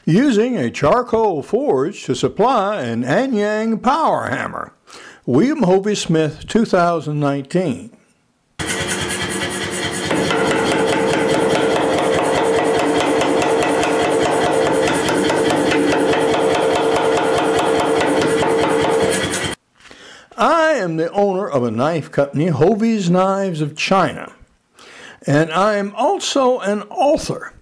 using a charcoal forge to supply an Anyang Power Hammer. William Hovey Smith, 2019. I am the owner of a knife company, Hovey's Knives of China, and I am also an author.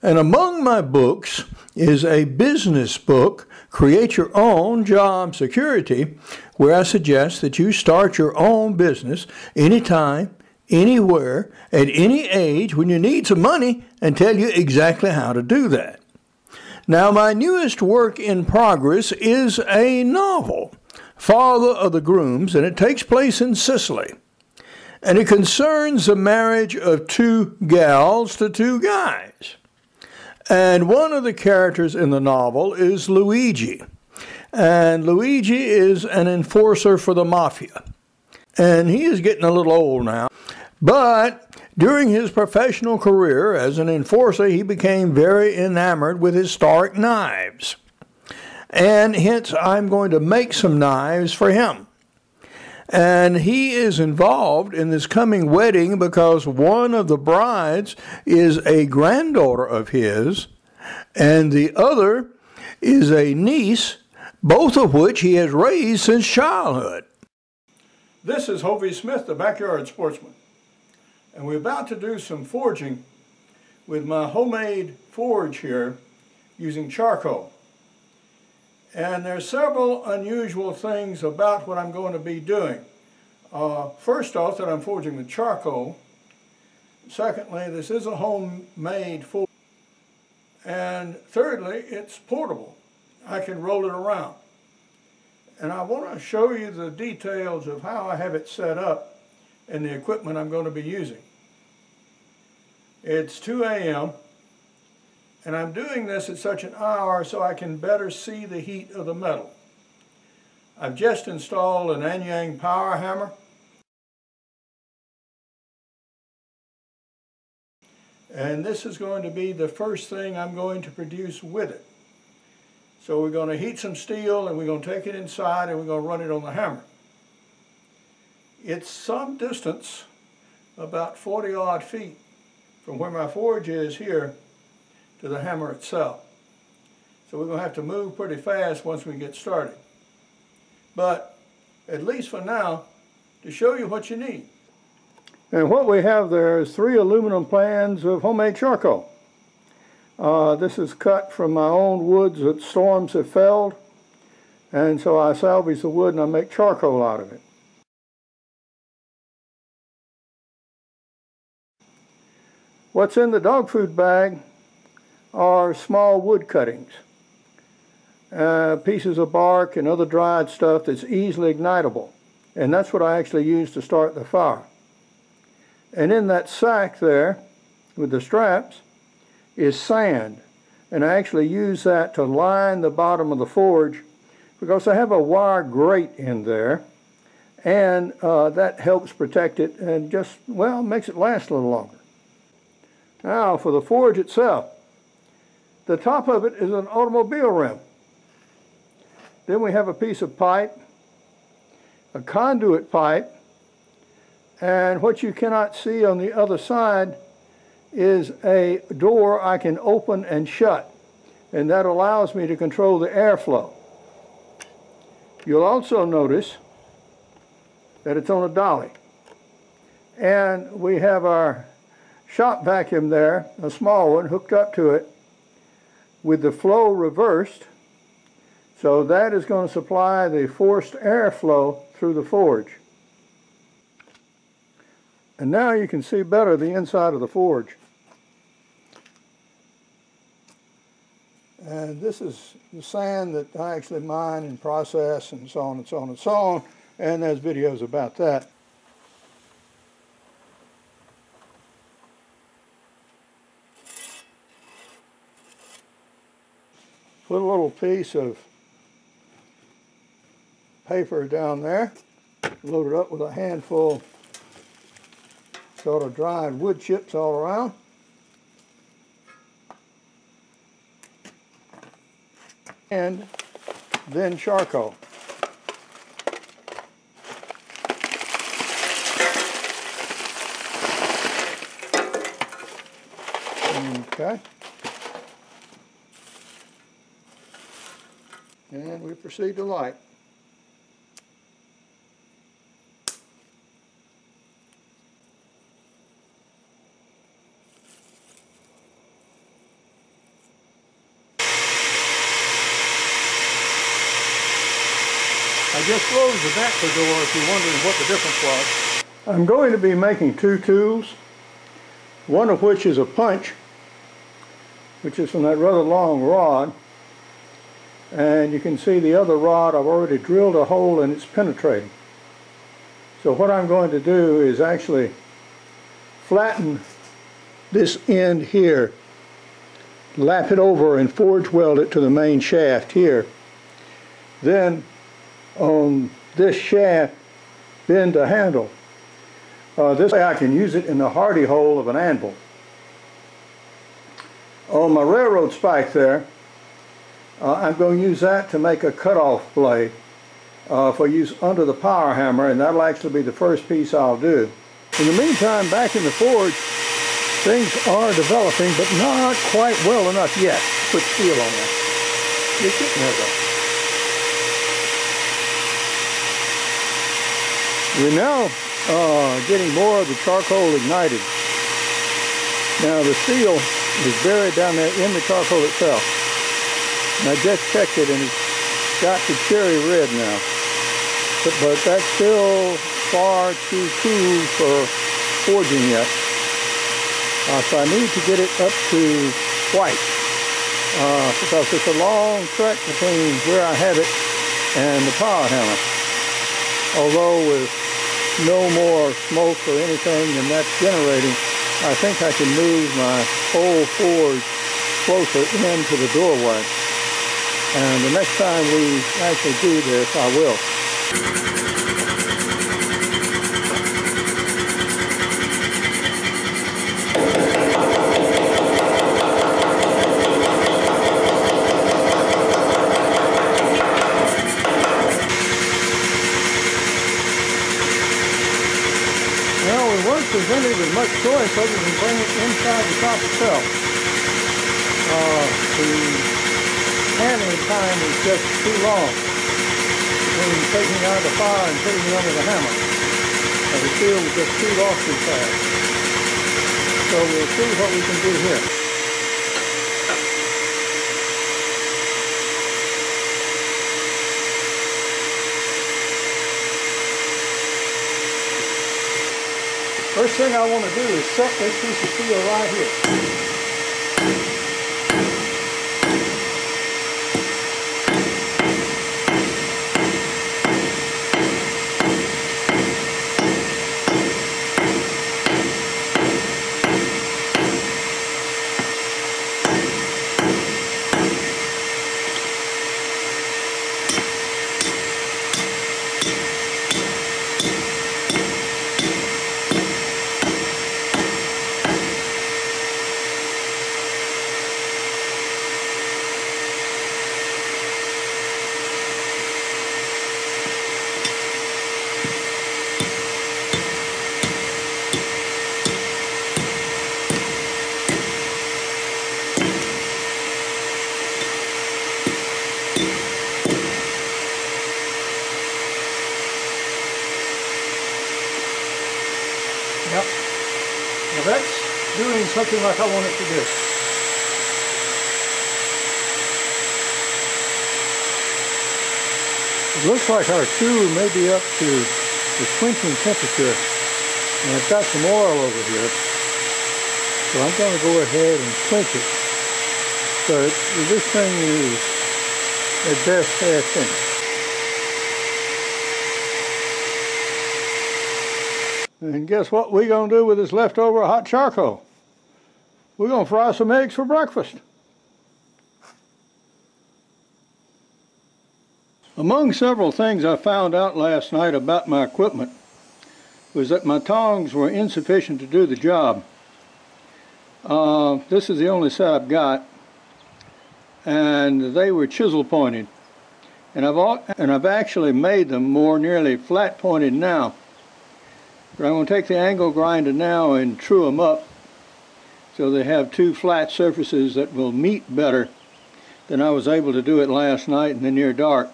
And among my books is a business book, Create Your Own Job Security, where I suggest that you start your own business anytime, anywhere, at any age when you need some money, and tell you exactly how to do that. Now, my newest work in progress is a novel, Father of the Grooms, and it takes place in Sicily. And it concerns the marriage of two gals to two guys. And one of the characters in the novel is Luigi. And Luigi is an enforcer for the mafia. And he is getting a little old now. But during his professional career as an enforcer, he became very enamored with historic knives. And hence, I'm going to make some knives for him. And he is involved in this coming wedding because one of the brides is a granddaughter of his, and the other is a niece, both of which he has raised since childhood. This is Hovey Smith, the Backyard Sportsman. And we're about to do some forging with my homemade forge here using charcoal. And there's several unusual things about what I'm going to be doing. First off, that I'm forging with charcoal. Secondly, this is a homemade forge. And thirdly, it's portable. I can roll it around. And I want to show you the details of how I have it set up and the equipment I'm going to be using. It's 2 a.m. and I'm doing this at such an hour so I can better see the heat of the metal. I've just installed an Anyang Power Hammer. And this is going to be the first thing I'm going to produce with it. So we're going to heat some steel and we're going to take it inside and we're going to run it on the hammer. It's some distance, about 40-odd feet, from where my forge is here to the hammer itself. So we're going to have to move pretty fast once we get started. But at least for now, to show you what you need. And what we have there is 3 aluminum pans of homemade charcoal. This is cut from my own woods that storms have felled, and so I salvage the wood and I make charcoal out of it. What's in the dog food bag are small wood cuttings, pieces of bark and other dried stuff that's easily ignitable, and that's what I actually use to start the fire. And in that sack there with the straps is sand, and I actually use that to line the bottom of the forge because I have a wire grate in there, and that helps protect it and just, well, makes it last a little longer. Now for the forge itself, the top of it is an automobile rim. Then we have a piece of pipe, a conduit pipe, and what you cannot see on the other side is a door I can open and shut, and that allows me to control the airflow. You'll also notice that it's on a dolly. And we have our shop vacuum there, a small one, hooked up to it with the flow reversed. So that is going to supply the forced airflow through the forge. And now you can see better the inside of the forge. And this is the sand that I actually mine and process and so on and so on and so on. And there's videos about that. Put a little piece of paper down there, load it up with a handful sort of dried wood chips all around. and then charcoal. Okay. And we proceed to light. I just closed the back door if you're wondering what the difference was. I'm going to be making two tools, one of which is a punch, which is from that rather long rod, and you can see the other rod I've already drilled a hole and it's penetrating. So what I'm going to do is actually flatten this end here, lap it over and forge weld it to the main shaft here. Then on this shaft, bend the handle. This way I can use it in the hardy hole of an anvil. On my railroad spike there, I'm going to use that to make a cutoff blade for use under the power hammer, and that'll actually be the first piece I'll do. In the meantime, back in the forge, things are developing, but not quite well enough yet. Put steel on that. It's getting there though. We're now getting more of the charcoal ignited. Now the steel is buried down there in the charcoal itself. And I just checked it and it's got the cherry red now. But that's still far too cool for forging yet. So I need to get it up to white. Because it's a long trek between where I have it and the power hammer. Although with no more smoke or anything than that's generating, I think I can move my whole forge closer into the doorway. And the next time we actually do this, I will. Presented with much choice other than bring it inside the top itself. The handling time is just too long between taking it out of the fire and putting it under the hammer. The steel will just shoot off too fast. So we'll see what we can do here. First thing I want to do is set this piece of steel right here. Yep. Now that's doing something like I want it to do. It looks like our tool may be up to the quenching temperature, and I've got some oil over here, so I'm going to go ahead and quench it. So this thing is at best half finished. And guess what we're going to do with this leftover hot charcoal? We're going to fry some eggs for breakfast. Among several things I found out last night about my equipment was that my tongs were insufficient to do the job. This is the only set I've got, and they were chisel pointed. And I've actually made them more nearly flat pointed now. But I'm going to take the angle grinder now and true them up so they have two flat surfaces that will meet better than I was able to do it last night in the near dark.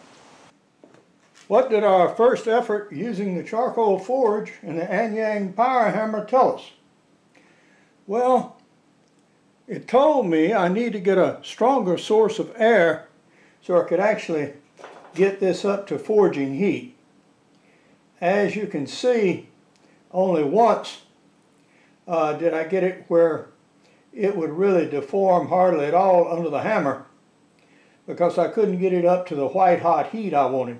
What did our first effort using the charcoal forge and the Anyang Power Hammer tell us? Well, it told me I need to get a stronger source of air so I could actually get this up to forging heat. As you can see, only once did I get it where it would really deform hardly at all under the hammer, because I couldn't get it up to the white hot heat I wanted.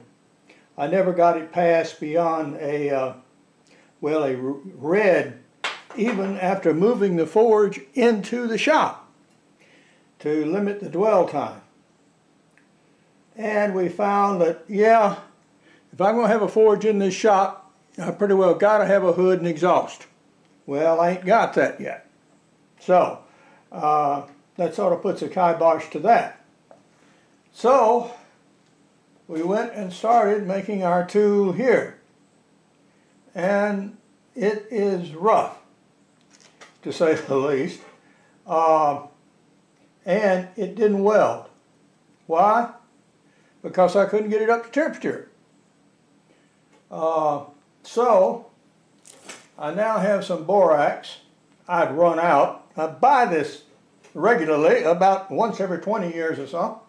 I never got it past beyond a red, even after moving the forge into the shop to limit the dwell time. And we found that, yeah, if I'm going to have a forge in this shop, I pretty well got to have a hood and exhaust. Well, I ain't got that yet. So, that sort of puts a kibosh to that. So, we went and started making our tool here. And it is rough, to say the least. And it didn't weld. Why? Because I couldn't get it up to temperature. So, I now have some borax. I'd run out. I buy this regularly, about once every 20 years or so.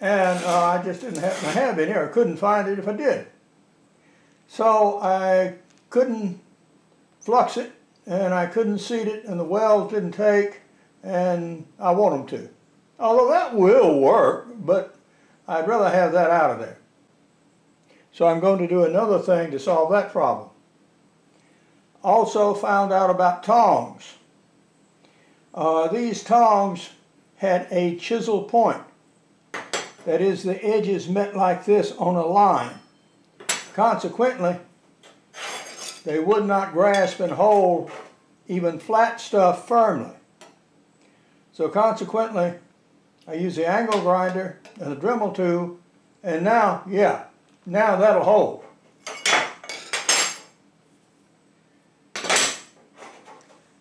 And I just didn't happen to have any, or couldn't find it if I did. So I couldn't flux it, and I couldn't seat it, and the welds didn't take, and I want them to. Although that will work, but I'd rather have that out of there. So I'm going to do another thing to solve that problem. Also found out about tongs. These tongs had a chisel point. That is, the edges met like this on a line. Consequently, they would not grasp and hold even flat stuff firmly. So consequently, I use the angle grinder and the Dremel tool, and now, yeah, now that'll hold.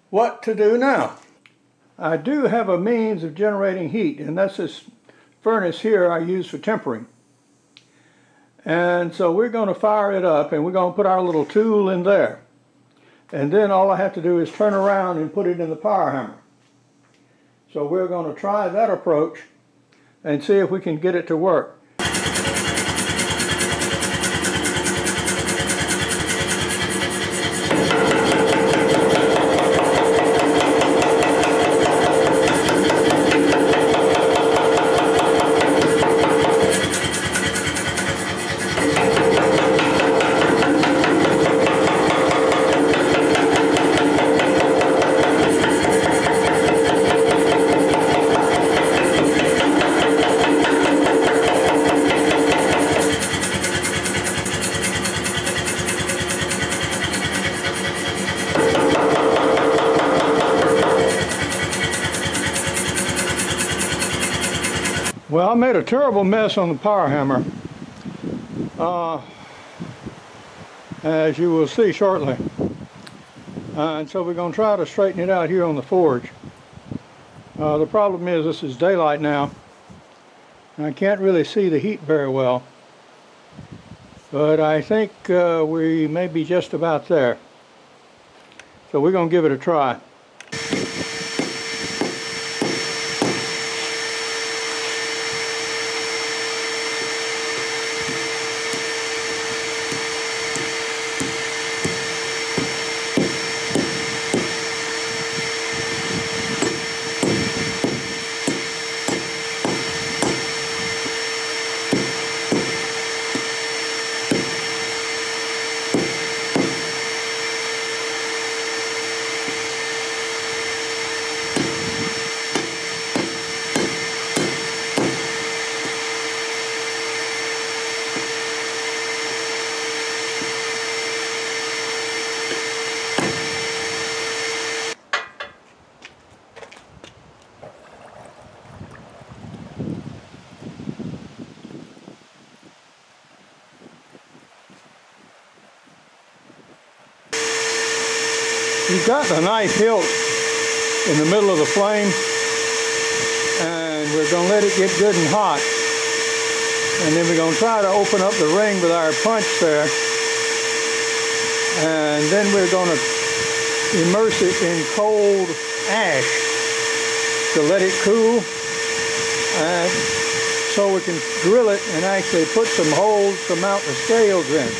What to do now? I do have a means of generating heat, and that's this furnace here I use for tempering. And so we're going to fire it up, and we're going to put our little tool in there. And then all I have to do is turn around and put it in the power hammer. So we're going to try that approach and see if we can get it to work. Well, I made a terrible mess on the power hammer, as you will see shortly. And so we're going to try to straighten it out here on the forge. The problem is this is daylight now, and I can't really see the heat very well. But I think we may be just about there. So we're going to give it a try. You've got the knife hilt in the middle of the flame, and we're going to let it get good and hot. And then we're going to try to open up the ring with our punch there. And then we're going to immerse it in cold ash to let it cool. And so we can drill it and actually put some holes to mount the scales in.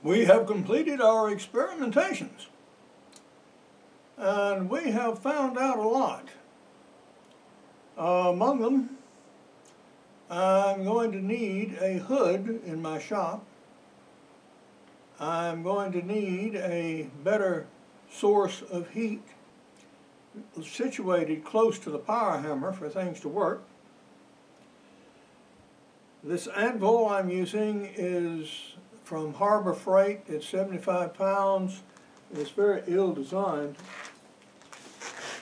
We have completed our experimentations, and we have found out a lot. Among them, I'm going to need a hood in my shop. I'm going to need a better source of heat situated close to the power hammer for things to work. This anvil I'm using is from Harbor Freight. It's 75 pounds. It's very ill-designed.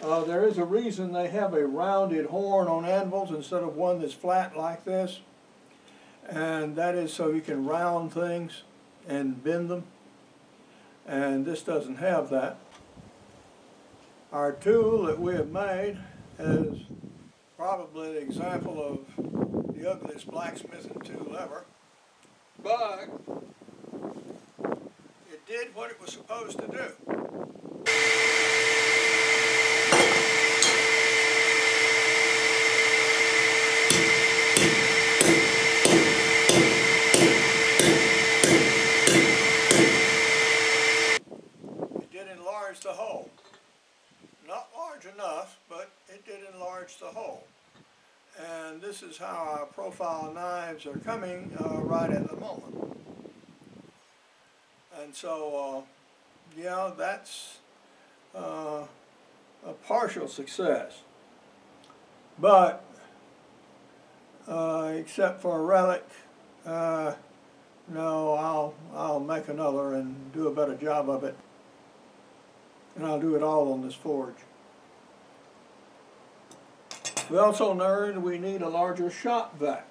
There is a reason they have a rounded horn on anvils instead of one that's flat like this. And that is so you can round things and bend them. And this doesn't have that. Our tool that we have made is probably an example of the ugliest blacksmithing tool ever. But it did what it was supposed to do. It did enlarge the hole. Not large enough, but it did enlarge the hole. And this is how our profile knives are coming right at the moment. And so, yeah, that's a partial success. But, except for a relic, no, I'll make another and do a better job of it. And I'll do it all on this forge. We also learned we need a larger shop vac,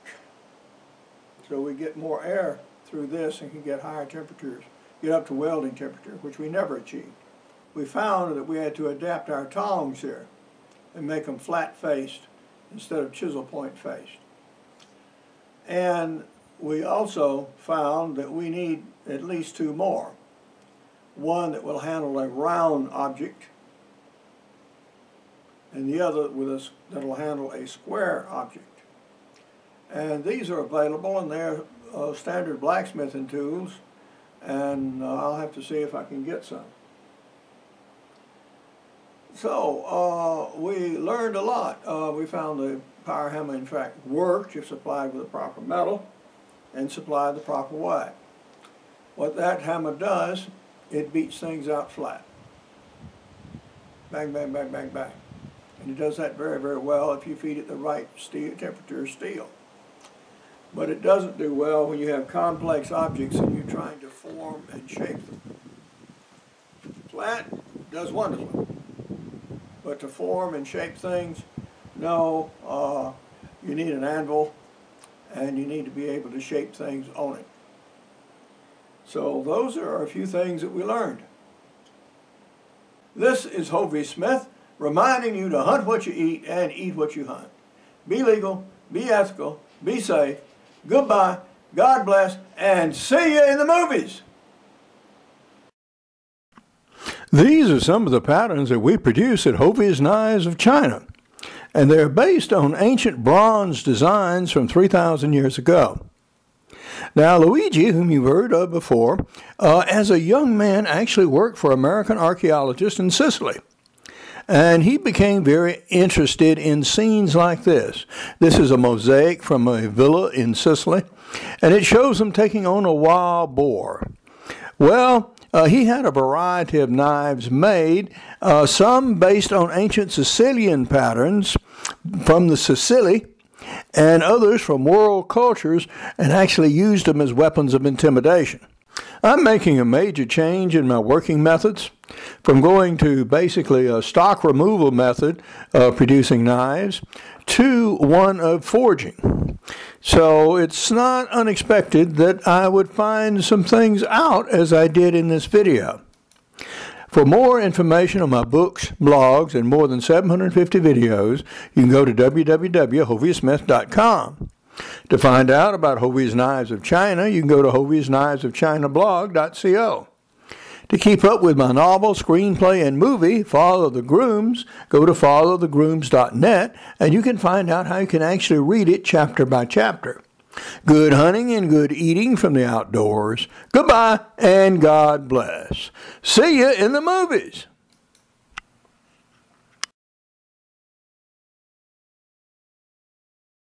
so we get more air through this and can get higher temperatures, get up to welding temperature, which we never achieved. We found that we had to adapt our tongs here and make them flat-faced instead of chisel point faced. And we also found that we need at least two more. One that will handle a round object, and the other that will handle a square object. And these are available, and they're standard blacksmithing tools, and I'll have to see if I can get some. So we learned a lot. We found the power hammer in fact worked if supplied with the proper metal and supplied the proper way. What that hammer does, it beats things out flat. Bang, bang, bang, bang, bang. And it does that very, very well if you feed it the right temperature steel. But it doesn't do well when you have complex objects and you're trying to form and shape them. Flat does wonderfully. But to form and shape things, no, you need an anvil and you need to be able to shape things on it. So those are a few things that we learned. This is Hovey Smith, reminding you to hunt what you eat and eat what you hunt. Be legal, be ethical, be safe. Goodbye, God bless, and see you in the movies. These are some of the patterns that we produce at Hovey's Knives of China, and they're based on ancient bronze designs from 3,000 years ago. Now, Luigi, whom you've heard of before, as a young man actually worked for American archaeologists in Sicily. And he became very interested in scenes like this. This is a mosaic from a villa in Sicily, and it shows them taking on a wild boar. Well, he had a variety of knives made, some based on ancient Sicilian patterns from the Sicily, and others from world cultures, and actually used them as weapons of intimidation. I'm making a major change in my working methods, from going to basically a stock removal method of producing knives to one of forging. So it's not unexpected that I would find some things out as I did in this video. For more information on my books, blogs, and more than 750 videos, you can go to www.hoviasmith.com. To find out about Hovey's Knives of China, you can go to hoviesknivesofchinablog.co. To keep up with my novel, screenplay, and movie, Follow the Grooms, go to followthegrooms.net, and you can find out how you can actually read it chapter by chapter. Good hunting and good eating from the outdoors. Goodbye, and God bless. See you in the movies.